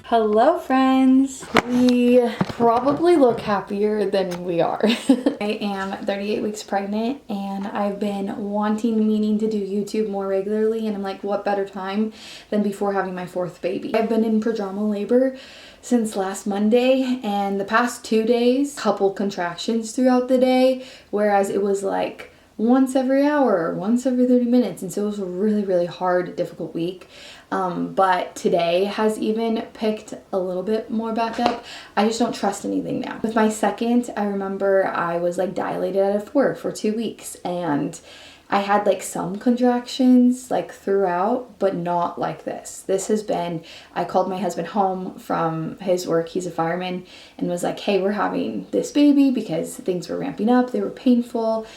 Hello friends! We probably look happier than we are. I am 38 weeks pregnant and I've been meaning to do YouTube more regularly, and I'm like, what better time than before having my fourth baby. I've been in prodromal labor since last Monday, and the past 2 days, couple contractions throughout the day, whereas it was like once every hour, once every 30 minutes, and so it was a really hard, difficult week. But today has even picked a little bit more back up. I just don't trust anything now. With my second, I remember I was like dilated out of work for 2 weeks, and I had like some contractions like throughout, but not like this. This has been, I called my husband home from his work, he's a fireman, and was like, hey, we're having this baby because things were ramping up, they were painful.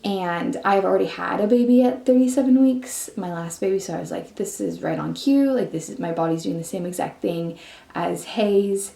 And I've already had a baby at 37 weeks, my last baby, so I was like, this is right on cue, like this is, my body's doing the same exact thing as Hayes.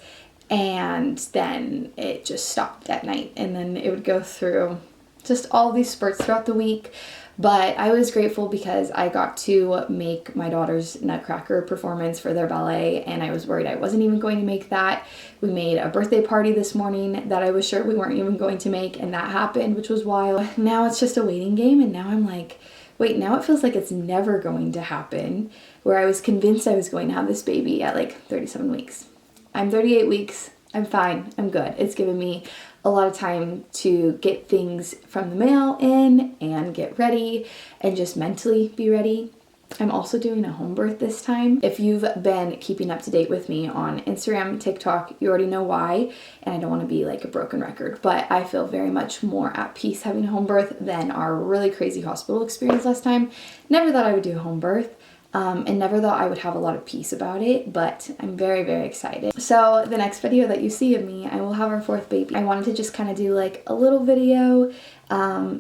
And then it just stopped at night, and then it would go through just all these spurts throughout the week. But I was grateful because I got to make my daughter's Nutcracker performance for their ballet, and I was worried I wasn't even going to make that. We made a birthday party this morning that I was sure we weren't even going to make, and that happened, which was wild. Now it's just a waiting game, and now I'm like, wait, now it feels like it's never going to happen, where I was convinced I was going to have this baby at like 37 weeks. I'm 38 weeks. I'm fine. I'm good. It's given me a lot of time to get things from the mail in and get ready and just mentally be ready. I'm also doing a home birth this time. If you've been keeping up to date with me on Instagram, TikTok, you already know why, and I don't want to be like a broken record, but I feel very much more at peace having a home birth than our really crazy hospital experience last time. Never thought I would do a home birth. And never thought I would have a lot of peace about it, but I'm very excited. So the next video that you see of me, I will have our fourth baby. I wanted to just kind of do like a little video,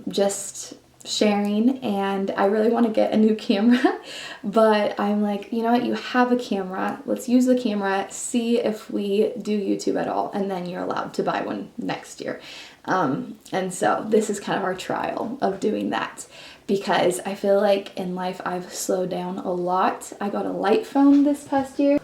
just sharing, and I really want to get a new camera, but I'm like, you know what, you have a camera, let's use the camera, see if we do YouTube at all, and then you're allowed to buy one next year. And so this is kind of our trial of doing that, because I feel like in life I've slowed down a lot. I got a light phone this past year.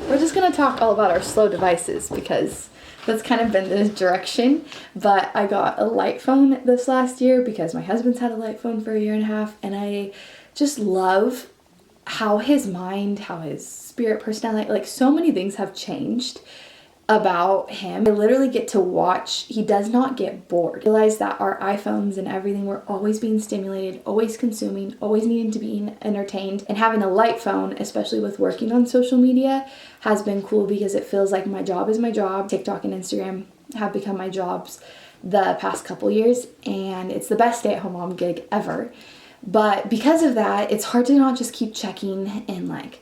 We're just gonna talk all about our slow devices because that's kind of been the direction, but I got a light phone this last year because my husband's had a light phone for 1.5 years, and I just love how his mind, how his spirit, personality, like so many things have changed about him. I literally get to watch, he does not get bored. I realize that our iPhones and everything, we're always being stimulated, always consuming, always needing to be entertained, and having a light phone, especially with working on social media, has been cool because it feels like my job is my job. TikTok and Instagram have become my jobs the past couple years, and it's the best stay-at-home mom gig ever. But because of that, it's hard to not just keep checking and like,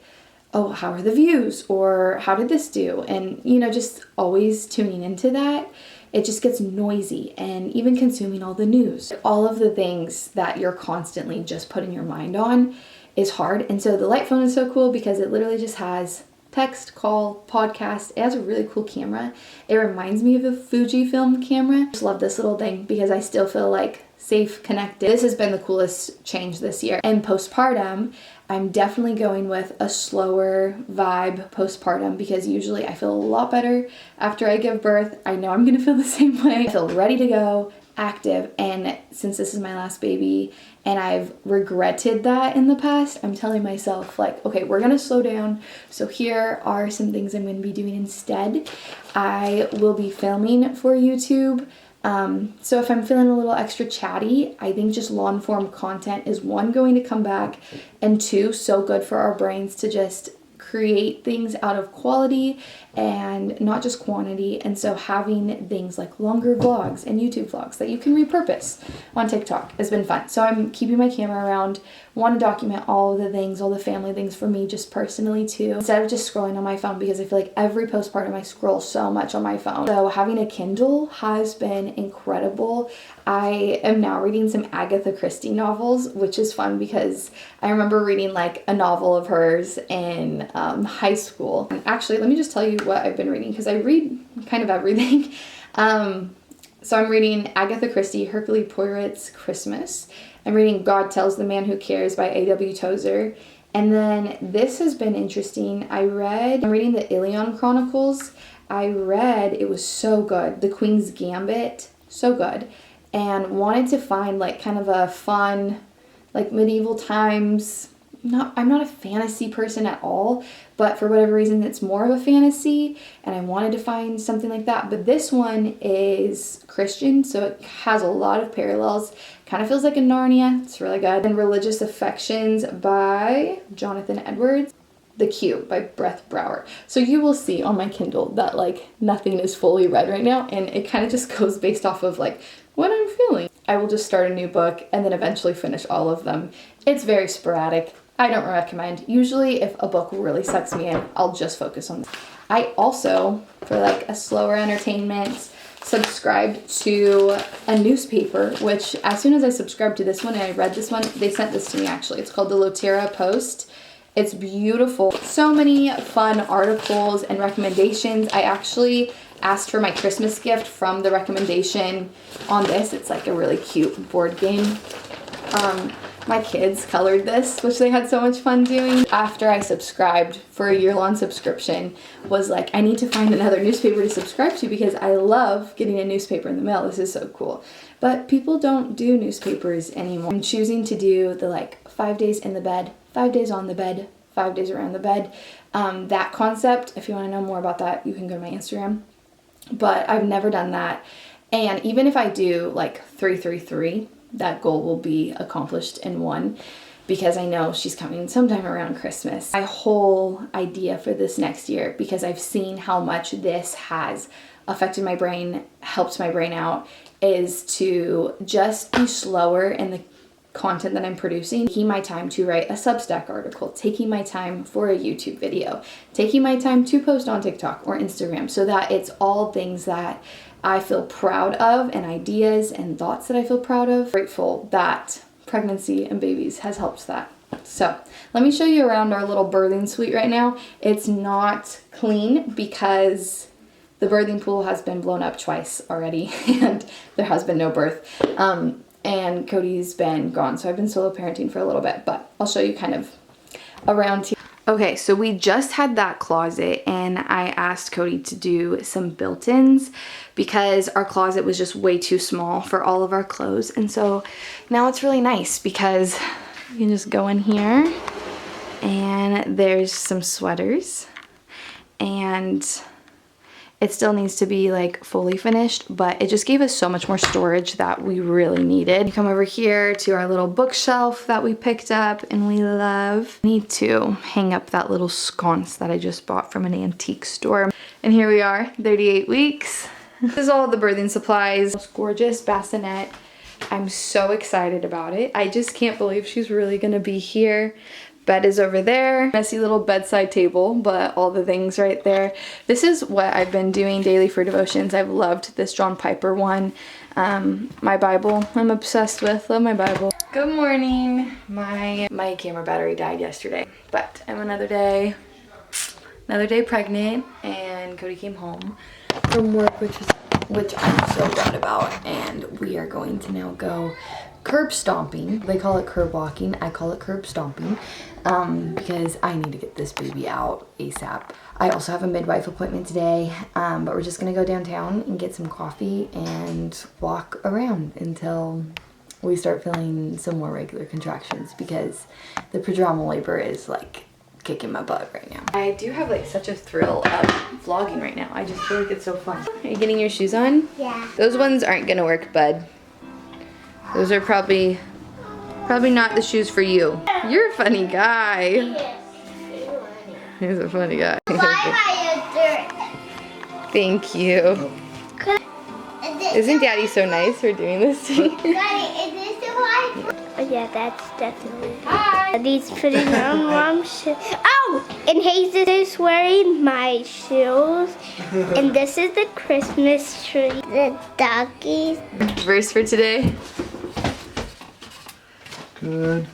oh, how are the views, or how did this do? And, you know, just always tuning into that. It just gets noisy, and even consuming all the news. All of the things that you're constantly just putting your mind on is hard. And so the light phone is so cool because it literally just has text, call, podcast. It has a really cool camera. It reminds me of a Fujifilm camera. I just love this little thing because I still feel like safe, connected. This has been the coolest change this year. And postpartum, I'm definitely going with a slower vibe postpartum because usually I feel a lot better after I give birth. I know I'm gonna feel the same way. I feel ready to go, active, and since this is my last baby and I've regretted that in the past, I'm telling myself like, okay, we're gonna slow down. So here are some things I'm gonna be doing instead. I will be filming for YouTube. So if I'm feeling a little extra chatty, I think just long form content is one, going to come back, and two, so good for our brains to just create things out of quality and not just quantity. And so having things like longer vlogs and YouTube vlogs that you can repurpose on TikTok has been fun. So I'm keeping my camera around, want to document all of the things, all the family things for me just personally too, instead of just scrolling on my phone, because I feel like every postpartum I scroll so much on my phone. So having a Kindle has been incredible. I am now reading some Agatha Christie novels, which is fun because I remember reading like a novel of hers in high school. And actually, let me just tell you what I've been reading, because I read kind of everything. So I'm reading Agatha Christie, Hercule Poirot's Christmas. I'm reading God Tells the Man Who Cares by A.W. Tozer. And then this has been interesting. I'm reading the Ilion Chronicles. It was so good. The Queen's Gambit, so good. And wanted to find like kind of a fun, like medieval times. I'm not a fantasy person at all, but for whatever reason it's more of a fantasy, and I wanted to find something like that. But this one is Christian, so it has a lot of parallels. Kind of feels like a Narnia. It's really good. And Religious Affections by Jonathan Edwards. The Cube by Brett Brower. So you will see on my Kindle that like nothing is fully read right now, and it kind of just goes based off of like what I'm feeling. I will just start a new book and then eventually finish all of them. It's very sporadic. I don't recommend. Usually if a book really sucks me in, I'll just focus on this. I also, for like a slower entertainment, subscribed to a newspaper, which as soon as I subscribed to this one and I read this one, they sent this to me actually. It's called the Lotera Post. It's beautiful. So many fun articles and recommendations. I actually asked for my Christmas gift from the recommendation on this. It's like a really cute board game. My kids colored this, which they had so much fun doing. After I subscribed for a year-long subscription, was like, I need to find another newspaper to subscribe to because I love getting a newspaper in the mail. This is so cool. But people don't do newspapers anymore. I'm choosing to do the like 5 days in the bed, 5 days on the bed, 5 days around the bed. That concept, if you want to know more about that, you can go to my Instagram. But I've never done that. And even if I do like 333, that goal will be accomplished in one, because I know she's coming sometime around Christmas. My whole idea for this next year, because I've seen how much this has affected my brain, helped my brain out, is to just be slower in the content that I'm producing, taking my time to write a Substack article, taking my time for a YouTube video, taking my time to post on TikTok or Instagram, so that it's all things that I feel proud of and ideas and thoughts that I feel proud of. Grateful that pregnancy and babies has helped that. So let me show you around our little birthing suite right now. It's not clean because the birthing pool has been blown up twice already and there has been no birth. And Cody's been gone, so I've been solo parenting for a little bit, but I'll show you kind of around here. Okay, so we just had that closet and I asked Cody to do some built-ins because our closet was just way too small for all of our clothes. And so now it's really nice because you can just go in here and there's some sweaters, and it still needs to be like fully finished, but it just gave us so much more storage that we really needed. You come over here to our little bookshelf that we picked up and we love. I need to hang up that little sconce that I just bought from an antique store. And here we are, 38 weeks. This is all the birthing supplies. It's gorgeous bassinet. I'm so excited about it. I just can't believe she's really gonna be here. Bed is over there. Messy little bedside table, but all the things right there. This is what I've been doing daily for devotions. I've loved this John Piper one. My Bible, I'm obsessed with. Love my Bible. Good morning. My camera battery died yesterday, but I'm another day pregnant, and Cody came home from work, which I'm so glad about, and we are going to now go curb stomping. They call it curb walking. I call it curb stomping because I need to get this baby out ASAP. I also have a midwife appointment today, but we're just gonna go downtown and get some coffee and walk around until we start feeling some more regular contractions, because the prodromal labor is like kicking my butt right now. I do have like such a thrill of vlogging right now. I just feel like it's so fun. Are you getting your shoes on? Yeah. Those ones aren't gonna work, bud. Those are probably not the shoes for you. You're a funny guy. He's a funny guy. Thank you. Isn't Daddy so nice for doing this to me? Daddy, is this the one? Oh yeah, that's definitely. Hi. Daddy's putting on mom's shoes. Oh! And Hazel is wearing my shoes. And this is the Christmas tree. The doggies. Verse for today. Good.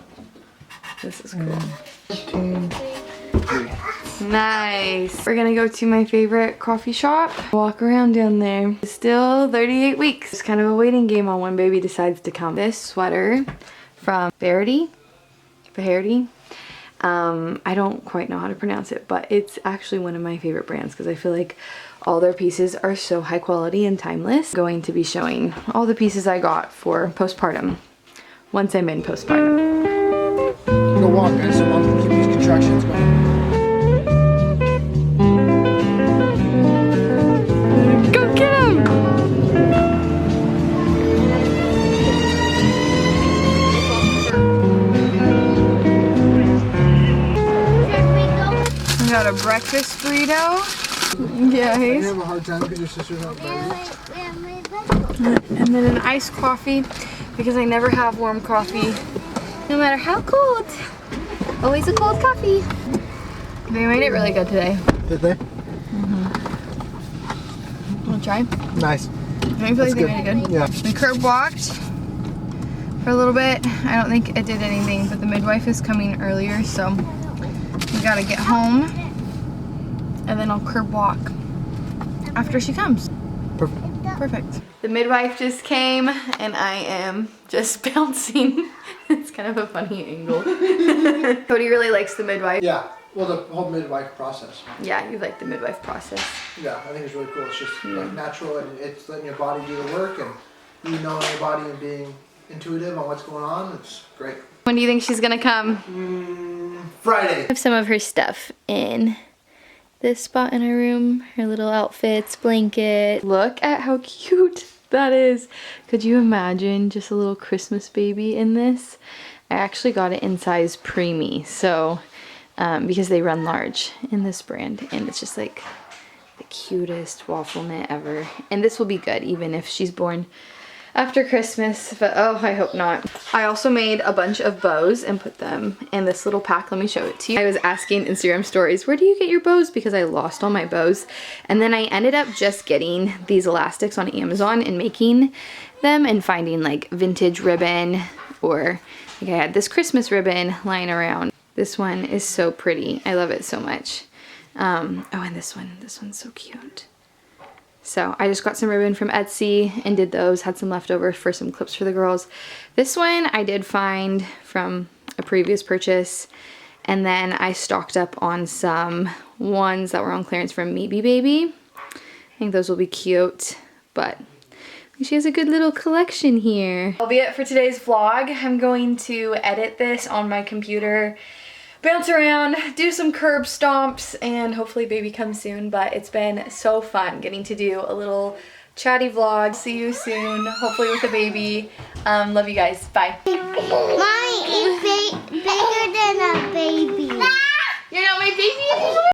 This is cool. 15, 3. Nice. We're gonna go to my favorite coffee shop. Walk around down there. Still 38 weeks. It's kind of a waiting game on when baby decides to come. This sweater from Faherty. I don't quite know how to pronounce it, but it's actually one of my favorite brands because I feel like all their pieces are so high quality and timeless. I'm going to be showing all the pieces I got for postpartum once I'm in postpartum. Go walk, guys, so mom can keep these contractions going. Go get him! I got a breakfast burrito. I Yes. have a hard time because your sister's not ready. And then an iced coffee because I never have warm coffee. No matter how cold. Always a cold coffee. They made it really good today. Did they? Wanna try? Nice. Don't you feel like they made it good? Yeah. We curb walked for a little bit. I don't think it did anything, but the midwife is coming earlier, so we gotta get home and then I'll curb walk after she comes. Perfect. The midwife just came and I am just bouncing. It's kind of a funny angle. Cody really likes the midwife. Yeah. Well, the whole midwife process. Yeah, you like the midwife process. Yeah, I think it's really cool. It's just like natural and it's letting your body do the work and you knowing your body and being intuitive on what's going on. It's great. When do you think she's gonna come? Friday. I have some of her stuff in this spot in her room. Her little outfits, blanket. Look at how cute that is. Could you imagine just a little Christmas baby in this? I actually got it in size preemie, so because they run large in this brand, and it's just like the cutest waffle knit ever. And this will be good even if she's born after Christmas, but oh, I hope not. I also made a bunch of bows and put them in this little pack. Let me show it to you. I was asking Instagram stories, where do you get your bows? Because I lost all my bows. And then I ended up just getting these elastics on Amazon and making them and finding like vintage ribbon, or like I had this Christmas ribbon lying around. This one is so pretty. I love it so much. Oh, and this one's so cute. So I just got some ribbon from Etsy and did those, had some leftover for some clips for the girls. This one I did find from a previous purchase, and then I stocked up on some ones that were on clearance from Maybe Baby. I think those will be cute, but she has a good little collection here. That'll be it for today's vlog. I'm going to edit this on my computer, bounce around, do some curb stomps, and hopefully baby comes soon. But it's been so fun getting to do a little chatty vlog. See you soon, hopefully with a baby. Love you guys. Bye. Mom.